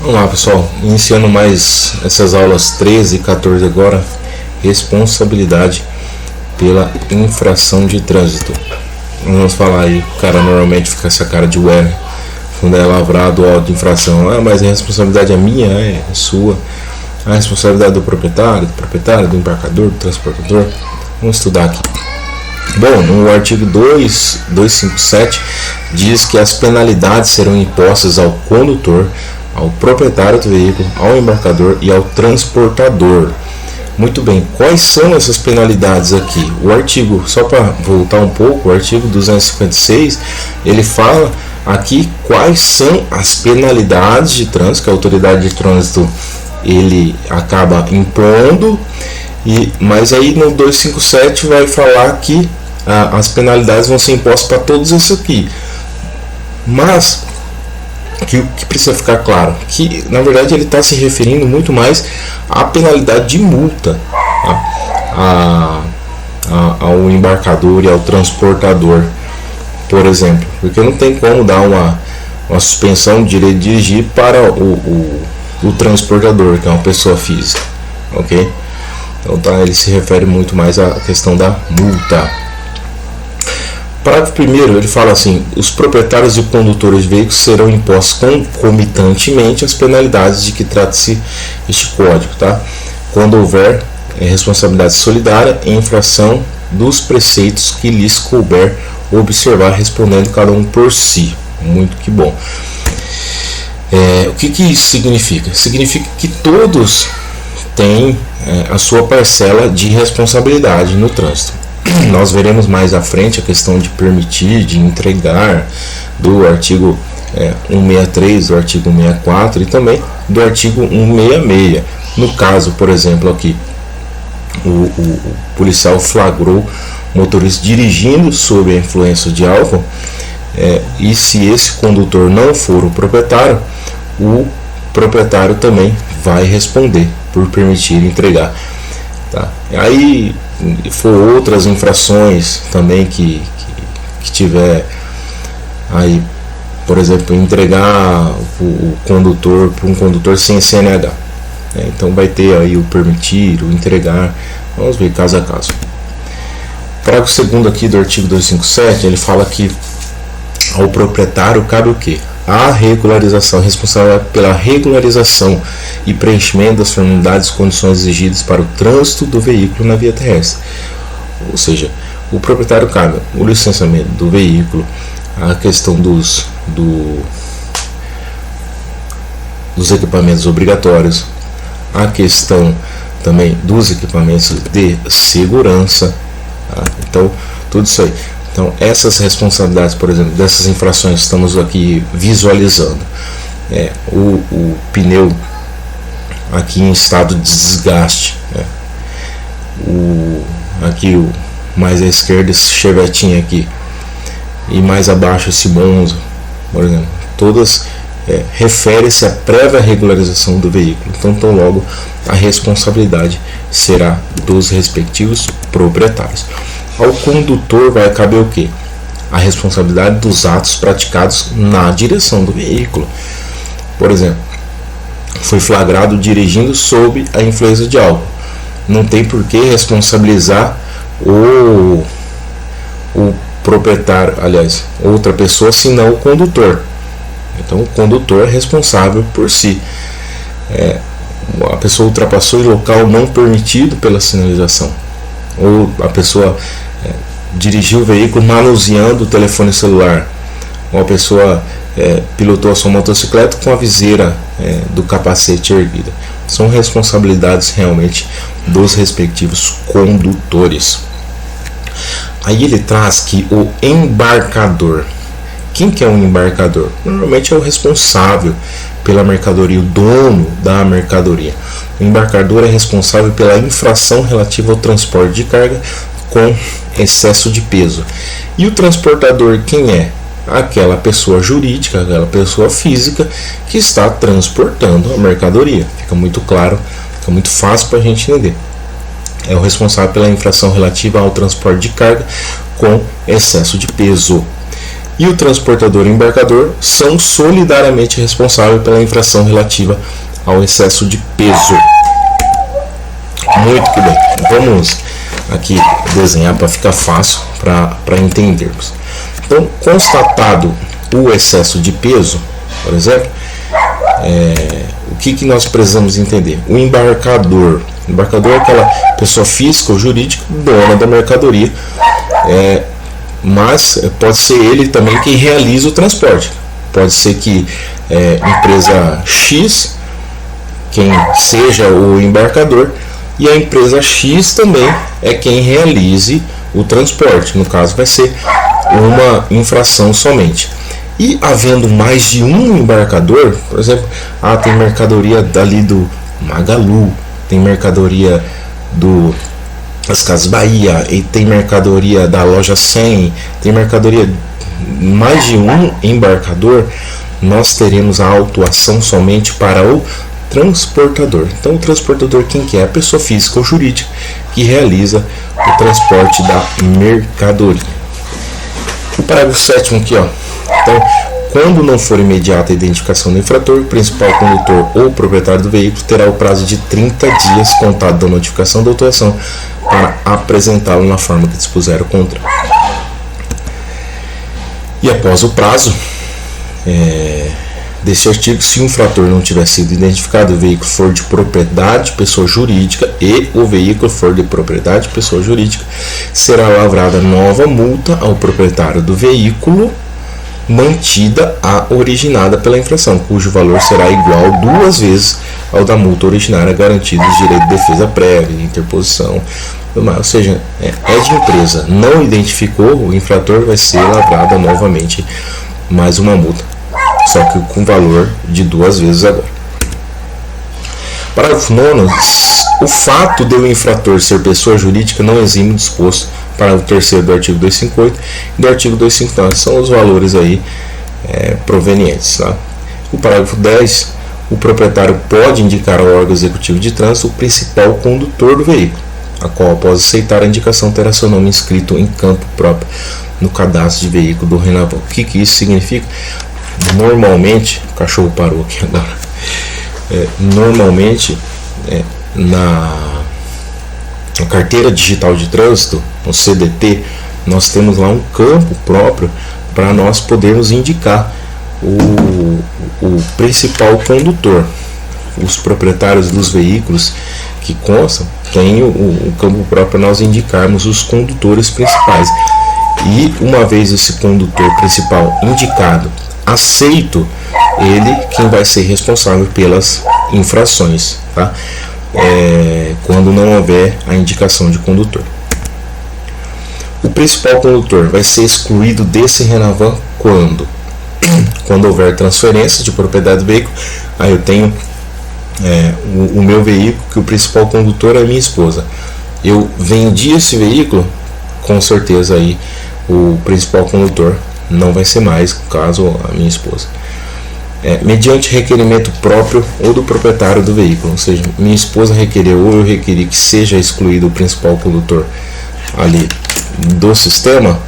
Vamos lá, pessoal, iniciando mais essas aulas 13 e 14 agora, responsabilidade pela infração de trânsito. Vamos falar aí, o cara normalmente fica essa cara de ué, né? Quando é lavrado o auto de infração, mas a responsabilidade é minha, é sua. A responsabilidade do proprietário, do embarcador, do transportador. Vamos estudar aqui. Bom, no artigo 257 diz que as penalidades serão impostas ao condutor, ao proprietário do veículo, ao embarcador e ao transportador. Muito bem, quais são essas penalidades aqui? O artigo, só para voltar um pouco, o artigo 256, ele fala aqui quais são as penalidades de trânsito que a autoridade de trânsito ele acaba impondo, mas aí no 257 vai falar que as penalidades vão ser impostas para todos esses aqui. Mas o que precisa ficar claro, que na verdade ele está se referindo muito mais à penalidade de multa, tá? Ao embarcador e ao transportador, por exemplo, porque não tem como dar uma suspensão de direito de dirigir para o transportador, que é uma pessoa física, ok? Então tá, ele se refere muito mais à questão da multa. Parágrafo 1º, ele fala assim: os proprietários e condutores de veículos serão impostos concomitantemente as penalidades de que trata-se este código, tá? Quando houver responsabilidade solidária em infração dos preceitos que lhes couber observar, respondendo cada um por si. Muito que bom. O que isso significa? Significa que todos têm a sua parcela de responsabilidade no trânsito. Nós veremos mais à frente a questão de permitir, de entregar, do artigo 163, do artigo 164 e também do artigo 166. No caso, por exemplo, aqui, o policial flagrou o motorista dirigindo sob a influência de álcool, e se esse condutor não for o proprietário proprietário também vai responder por permitir entregar, tá? Aí for outras infrações também que tiver aí, por exemplo, entregar o condutor para um condutor sem CNH, então vai ter aí o permitir, o entregar. Vamos ver caso a caso. Parágrafo 2º aqui do artigo 257, ele fala que ao proprietário cabe o quê? A regularização, responsável pela regularização e preenchimento das formalidades e condições exigidas para o trânsito do veículo na via terrestre. Ou seja, o proprietário cabe o licenciamento do veículo, a questão dos equipamentos obrigatórios, a questão também dos equipamentos de segurança, tá? Então, tudo isso aí. Então, essas responsabilidades, por exemplo, dessas infrações, estamos aqui visualizando. O pneu aqui em estado de desgaste, aqui o mais à esquerda esse Chevetinho aqui, e mais abaixo esse Monza, por exemplo, todas refere-se à prévia regularização do veículo. Então, tão logo a responsabilidade será dos respectivos proprietários. Ao condutor vai caber o quê? A responsabilidade dos atos praticados na direção do veículo. Por exemplo, foi flagrado dirigindo sob a influência de álcool. Não tem por que responsabilizar o proprietário, aliás, outra pessoa, senão o condutor. Então, o condutor é responsável por si. A pessoa ultrapassou em local não permitido pela sinalização, ou a pessoa dirigiu o veículo manuseando o telefone celular, ou a pessoa pilotou a sua motocicleta com a viseira do capacete erguida. São responsabilidades realmente dos respectivos condutores. Aí ele traz que o embarcador, quem que é um embarcador? Normalmente é o responsável pela mercadoria, o dono da mercadoria. O embarcador é responsável pela infração relativa ao transporte de carga com excesso de peso. E o transportador quem é? Aquela pessoa jurídica, aquela pessoa física que está transportando a mercadoria. Fica muito claro, fica muito fácil para a gente entender. É o responsável pela infração relativa ao transporte de carga com excesso de peso. e o transportador e o embarcador são solidariamente responsáveis pela infração relativa ao excesso de peso. Muito que bem. Vamos aqui desenhar para ficar fácil para entendermos. Então, constatado o excesso de peso, por exemplo, o que nós precisamos entender? O embarcador é aquela pessoa física ou jurídica dona da mercadoria, mas pode ser ele também quem realiza o transporte. Pode ser que empresa X quem seja o embarcador e a empresa X também é quem realize o transporte. No caso vai ser uma infração somente. E havendo mais de um embarcador, por exemplo, tem mercadoria dali do Magalu, tem mercadoria das Casas Bahia, e tem mercadoria da loja 100, tem mercadoria mais de um embarcador, nós teremos a autuação somente para o transportador. Então, o transportador quem que é? A pessoa física ou jurídica que realiza o transporte da mercadoria. O parágrafo 7º aqui, Então, quando não for imediata a identificação do infrator, o principal condutor ou proprietário do veículo terá o prazo de 30 dias contado da notificação da autuação para apresentá-lo na forma que dispuser o contrato. E após o prazo desse artigo, se o infrator não tiver sido identificado, o veículo for de propriedade pessoa jurídica e o veículo for de propriedade pessoa jurídica, será lavrada nova multa ao proprietário do veículo, mantida a originada pela infração, cujo valor será igual 2 vezes ao da multa originária, garantido o direito de defesa prévia, interposição, ou seja, é de empresa, não identificou o infrator, vai ser lavrada novamente mais uma multa, só que com valor de 2 vezes agora. Parágrafo 9º. O fato de o infrator ser pessoa jurídica não exime o disposto para o 3º do artigo 258 e do artigo 259. São os valores aí provenientes. Tá? O parágrafo 10. O proprietário pode indicar ao órgão executivo de trânsito o principal condutor do veículo, a qual, após aceitar a indicação, terá seu nome inscrito em campo próprio no cadastro de veículo do Renavan. O que isso significa? Normalmente, o cachorro parou aqui agora. Normalmente, na carteira digital de trânsito, no CDT, nós temos lá um campo próprio para nós podermos indicar o principal condutor. Os proprietários dos veículos que constam têm o campo próprio para nós indicarmos os condutores principais. E uma vez esse condutor principal indicado, aceito, ele quem vai ser responsável pelas infrações, tá? Quando não houver a indicação de condutor. O principal condutor vai ser excluído desse Renavan quando houver transferência de propriedade do veículo. Aí eu tenho o meu veículo, que o principal condutor é minha esposa. Eu vendi esse veículo, com certeza aí o principal condutor não vai ser mais, no caso, a minha esposa. Mediante requerimento próprio ou do proprietário do veículo, ou seja, minha esposa requereu ou eu requeri que seja excluído o principal condutor ali do sistema,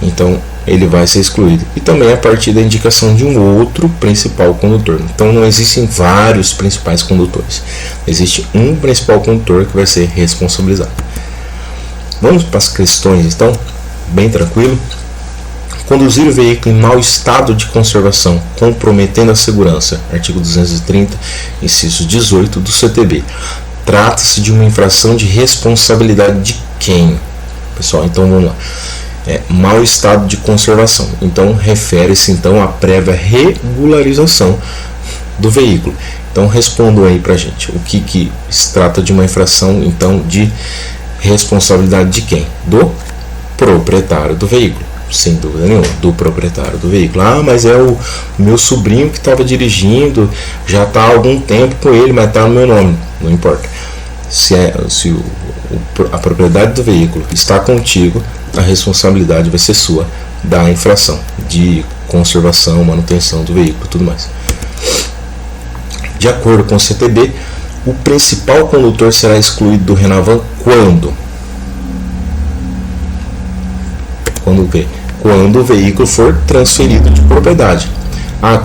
então ele vai ser excluído. E também a partir da indicação de um outro principal condutor. Então não existem vários principais condutores, existe um principal condutor que vai ser responsabilizado. Vamos para as questões então, bem tranquilo. Conduzir o veículo em mau estado de conservação, comprometendo a segurança. Artigo 230, inciso 18 do CTB. Trata-se de uma infração de responsabilidade de quem? Pessoal, então vamos lá. Mau estado de conservação. Então, refere-se então à prévia regularização do veículo. Então, respondam aí pra gente. O que se trata de uma infração, então, de responsabilidade de quem? Do proprietário do veículo. Sem dúvida nenhuma, do proprietário do veículo. Mas é o meu sobrinho que estava dirigindo, já está há algum tempo com ele, mas está no meu nome. Não importa. Se a propriedade do veículo está contigo, a responsabilidade vai ser sua da infração de conservação, manutenção do veículo e tudo mais. De acordo com o CTB, o principal condutor será excluído do Renavan quando? Quando o quê? quando o veículo for transferido de propriedade.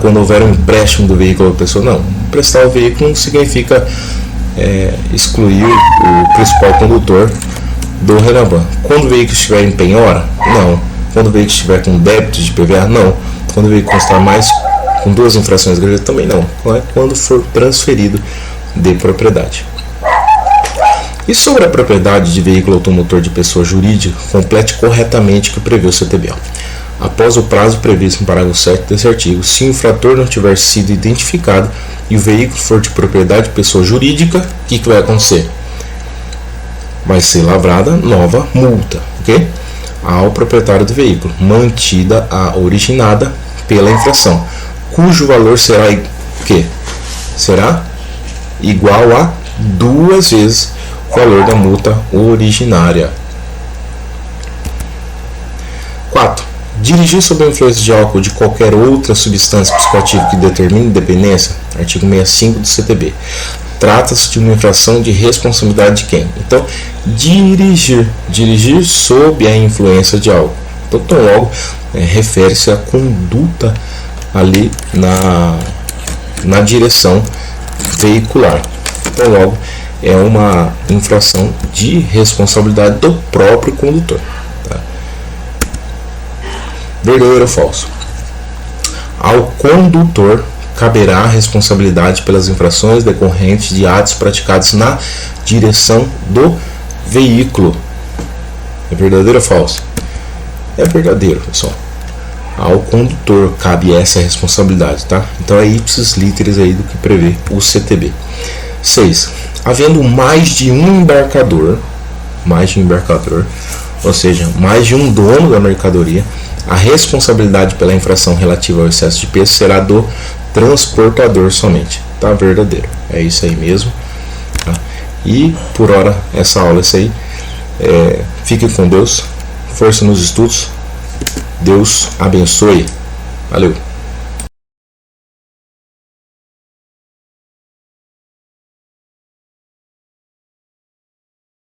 Quando houver um empréstimo do veículo à pessoa, não. Emprestar o veículo não significa excluir o principal condutor do RENAVAN. Quando o veículo estiver em penhora, não. Quando o veículo estiver com débito de IPVA, não. Quando o veículo constar mais com 2 infrações graves, também não. Quando for transferido de propriedade. E sobre a propriedade de veículo automotor de pessoa jurídica, complete corretamente o que prevê o CTBio. Após o prazo previsto no parágrafo 7 desse artigo, se o infrator não tiver sido identificado e o veículo for de propriedade de pessoa jurídica, o que vai acontecer? Vai ser lavrada nova multa, ok? Ao proprietário do veículo, mantida a originada pela infração, cujo valor será será igual a 2 vezes o valor da multa originária. 4. Dirigir sob a influência de álcool ou de qualquer outra substância psicoativa que determine dependência, artigo 65 do CTB. Trata-se de uma infração de responsabilidade de quem? Então, dirigir sob a influência de álcool. Então, tão logo refere-se à conduta ali na direção veicular. Então, logo é uma infração de responsabilidade do próprio condutor. Verdadeiro ou falso? Ao condutor caberá a responsabilidade pelas infrações decorrentes de atos praticados na direção do veículo. É verdadeiro ou falso? É verdadeiro, pessoal. Ao condutor cabe essa responsabilidade, tá? Então é ipsis literis aí do que prevê o CTB. 6. Havendo mais de um embarcador, ou seja, mais de um dono da mercadoria, a responsabilidade pela infração relativa ao excesso de peso será do transportador somente. Tá verdadeiro. É isso aí mesmo. Tá? E por hora essa aula é isso aí. Fique com Deus. Força nos estudos. Deus abençoe. Valeu.